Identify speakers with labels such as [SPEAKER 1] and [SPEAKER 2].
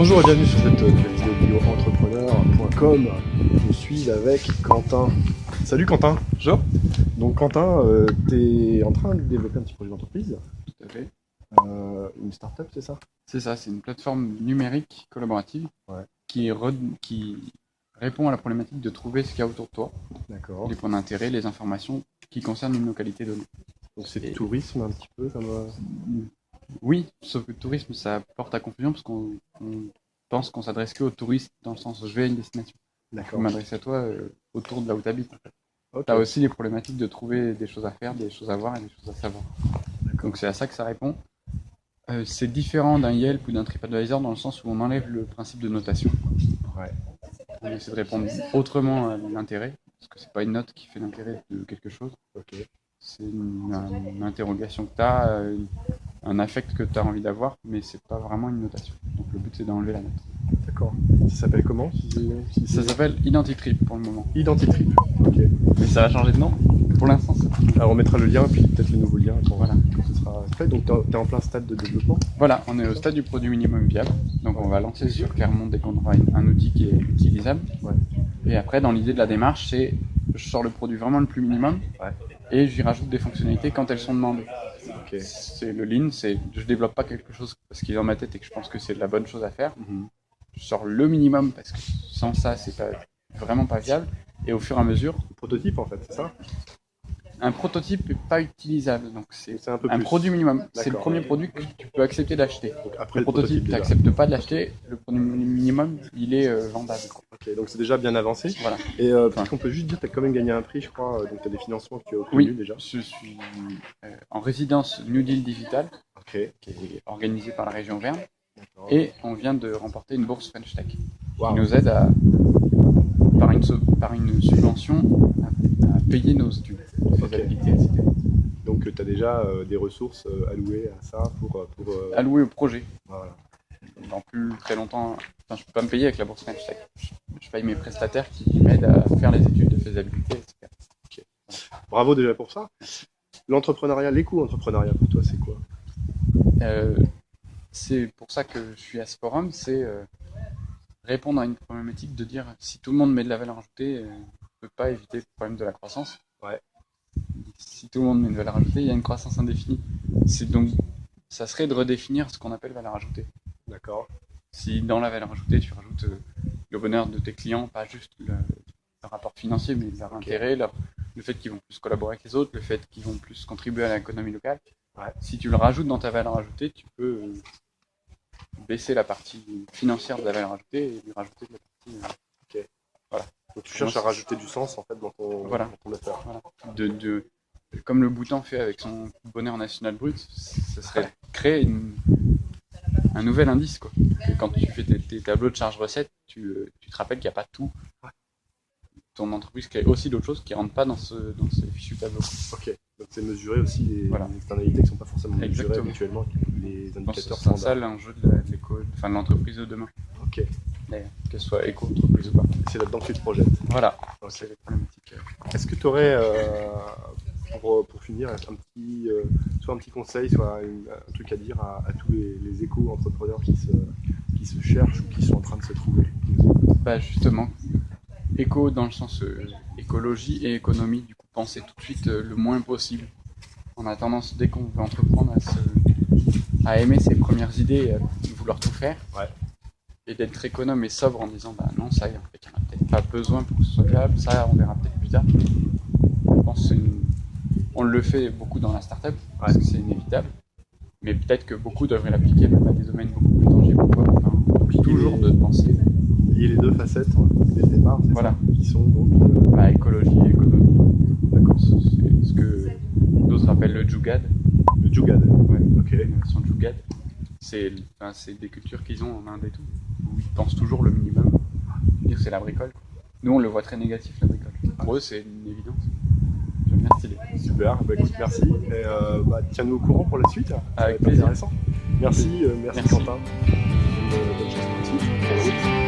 [SPEAKER 1] Bonjour et bienvenue sur cette nouvelle vidéo bioentrepreneur.com. Je suis avec Quentin. Salut Quentin.
[SPEAKER 2] Bonjour.
[SPEAKER 1] Donc Quentin, tu es en train de développer un petit projet d'entreprise,
[SPEAKER 2] Tout à fait.
[SPEAKER 1] une start-up, c'est ça?
[SPEAKER 2] C'est ça, c'est une plateforme numérique collaborative
[SPEAKER 1] Ouais.
[SPEAKER 2] qui répond à la problématique de trouver ce qu'il y a autour de toi,
[SPEAKER 1] D'accord.
[SPEAKER 2] les points d'intérêt, les informations qui concernent une localité donnée.
[SPEAKER 1] Donc c'est
[SPEAKER 2] Et-
[SPEAKER 1] tourisme un petit peu comme...
[SPEAKER 2] Oui, sauf que le tourisme, ça porte à confusion parce qu'on pense qu'on s'adresse que aux touristes dans le sens où je vais à une destination. Je
[SPEAKER 1] D'accord.
[SPEAKER 2] m'adresse à toi autour de là où tu habites.
[SPEAKER 1] Ok.
[SPEAKER 2] Tu as aussi les problématiques de trouver des choses à faire, des choses à voir et des choses à savoir. Donc c'est à ça que ça répond. C'est différent d'un Yelp ou d'un TripAdvisor dans le sens où on enlève le principe de notation.
[SPEAKER 1] Ouais.
[SPEAKER 2] On essaie de répondre autrement à l'intérêt, parce que c'est pas une note qui fait l'intérêt de quelque chose.
[SPEAKER 1] Ok.
[SPEAKER 2] C'est une interrogation que tu as, un affect que tu as envie d'avoir, mais c'est pas vraiment une notation. Donc le but c'est d'enlever la note.
[SPEAKER 1] D'accord. Ça s'appelle comment
[SPEAKER 2] Ça s'appelle Identitrip pour le moment.
[SPEAKER 1] Identitrip. Ok.
[SPEAKER 2] Mais ça va changer de nom. Pour l'instant,
[SPEAKER 1] Alors on mettra le lien, puis peut-être le nouveau lien
[SPEAKER 2] Voilà.
[SPEAKER 1] quand ce sera fait. Donc tu es en plein stade de développement.
[SPEAKER 2] Voilà, on est au stade du produit minimum viable. Donc on va lancer sur Clermont dès qu'on aura un outil qui est utilisable.
[SPEAKER 1] Ouais.
[SPEAKER 2] Et après, dans l'idée de la démarche, c'est je sors le produit vraiment le plus minimum
[SPEAKER 1] Ouais.
[SPEAKER 2] et j'y rajoute des fonctionnalités quand elles sont demandées.
[SPEAKER 1] Ok.
[SPEAKER 2] C'est le lean, c'est je développe pas quelque chose parce qu'il est dans ma tête et que je pense que c'est la bonne chose à faire. Je sors le minimum parce que sans ça, c'est pas vraiment pas viable. Et au fur et à mesure,
[SPEAKER 1] Le prototype en fait, c'est ça?
[SPEAKER 2] un prototype n'est pas utilisable. Donc c'est
[SPEAKER 1] un peu
[SPEAKER 2] un
[SPEAKER 1] plus.
[SPEAKER 2] produit minimum. C'est le
[SPEAKER 1] D'accord.
[SPEAKER 2] premier produit que tu peux accepter d'acheter.
[SPEAKER 1] Donc après
[SPEAKER 2] Le prototype, tu
[SPEAKER 1] déjà.
[SPEAKER 2] n'acceptes pas de l'acheter. Le produit minimum, il est vendable.
[SPEAKER 1] Ok, donc c'est déjà bien avancé.
[SPEAKER 2] Voilà.
[SPEAKER 1] Et peut-être qu'on peut juste dire que tu as quand même gagné un prix, je crois. Donc tu as des financements que tu as obtenus
[SPEAKER 2] Oui,
[SPEAKER 1] déjà.
[SPEAKER 2] je suis en résidence New Deal Digital,
[SPEAKER 1] Ok.
[SPEAKER 2] qui est organisée par la région Auvergne,
[SPEAKER 1] D'accord.
[SPEAKER 2] et on vient de remporter une bourse French Tech, qui
[SPEAKER 1] Waouh.
[SPEAKER 2] nous aide par une subvention à payer nos études, faisabilité, etc.
[SPEAKER 1] Donc tu as déjà des ressources allouées à ça pour
[SPEAKER 2] Alloué au projet.
[SPEAKER 1] voilà.
[SPEAKER 2] Dans plus très longtemps, je ne peux pas me payer avec la bourse French Tech. Je paye mes prestataires qui m'aident à faire les études de faisabilité, etc.
[SPEAKER 1] Bravo déjà pour ça. L'entrepreneuriat, l'éco-entrepreneuriat pour toi, c'est quoi?
[SPEAKER 2] C'est pour ça que je suis à ce forum, c'est répondre à une problématique de dire si tout le monde met de la valeur ajoutée, on ne peut pas éviter le problème de la croissance.
[SPEAKER 1] Ouais.
[SPEAKER 2] Si tout le monde met de valeur ajoutée, il y a une croissance indéfinie. Donc, ça serait de redéfinir ce qu'on appelle valeur ajoutée.
[SPEAKER 1] D'accord.
[SPEAKER 2] Si dans la valeur ajoutée, tu rajoutes le bonheur de tes clients, pas juste le rapport financier, mais leur intérêt, le fait qu'ils vont plus collaborer avec les autres, le fait qu'ils vont plus contribuer à l'économie locale.
[SPEAKER 1] Ouais.
[SPEAKER 2] Si tu le rajoutes dans ta valeur ajoutée, tu peux baisser la partie financière de la valeur ajoutée et lui rajouter de la partie...
[SPEAKER 1] Donc tu cherches à rajouter du sens en fait dans ton,
[SPEAKER 2] Voilà.
[SPEAKER 1] dans ton affaire.
[SPEAKER 2] Voilà. Comme le Bhoutan fait avec son bonheur national brut, ce serait créer un nouvel indice, quoi. Et quand tu fais tes tableaux de charge-recette, tu te rappelles qu'il n'y a pas tout. Ton entreprise crée aussi d'autres choses qui ne rentrent pas dans ce fichu tableau.
[SPEAKER 1] Ok. Donc c'est mesurer aussi les
[SPEAKER 2] Voilà.
[SPEAKER 1] externalités qui ne sont pas forcément mesurées
[SPEAKER 2] Exactement.
[SPEAKER 1] habituellement, les
[SPEAKER 2] Je pense que
[SPEAKER 1] indicateurs
[SPEAKER 2] c'est ça
[SPEAKER 1] standards.
[SPEAKER 2] l'enjeu de l'entreprise de demain,
[SPEAKER 1] Ok.
[SPEAKER 2] d'ailleurs, qu'elle soit éco-entreprise ou pas.
[SPEAKER 1] C'est là-dedans que tu te projettes.
[SPEAKER 2] Voilà,
[SPEAKER 1] Ok.
[SPEAKER 2] c'est les problématiques.
[SPEAKER 1] Est-ce que tu aurais, pour finir, soit un petit conseil, soit un truc à dire à tous les éco-entrepreneurs qui se cherchent ou qui sont en train de se trouver?
[SPEAKER 2] Bah justement, éco dans le sens écologie et économie, du coup penser tout de suite le moins possible. On a tendance, dès qu'on veut entreprendre, à aimer ses premières idées et à vouloir tout faire.
[SPEAKER 1] Ouais.
[SPEAKER 2] Et d'être économe et sobre en disant bah non, ça, en fait, il n'y en a peut-être pas besoin pour que ce soit viable, ça, on verra peut-être plus tard. Je pense on le fait beaucoup dans la start-up, parce que c'est inévitable. Mais peut-être que beaucoup devraient l'appliquer même à des domaines beaucoup plus tangibles. Puis toujours de penser.
[SPEAKER 1] Lier les deux facettes dès le départ, c'est
[SPEAKER 2] Voilà.
[SPEAKER 1] ça, qui sont donc
[SPEAKER 2] Écologie et économie. D'accord. C'est ce que d'autres appellent le Jugad.
[SPEAKER 1] le Jugad.
[SPEAKER 2] Ouais.
[SPEAKER 1] Ok.
[SPEAKER 2] L'innovation Jugad. C'est des cultures qu'ils ont en Inde et tout, où ils pensent toujours le minimum. Dire c'est la bricole. Nous on le voit très négatif, la bricole. Pour eux c'est une évidence. J'aime bien cette idée.
[SPEAKER 1] Super, bah écoute, merci. Et tiens-nous au courant pour la suite. Ça va
[SPEAKER 2] Avec
[SPEAKER 1] être
[SPEAKER 2] plaisir.
[SPEAKER 1] intéressant. Merci
[SPEAKER 2] Merci.
[SPEAKER 1] Quentin. Bonne chance pour la suite.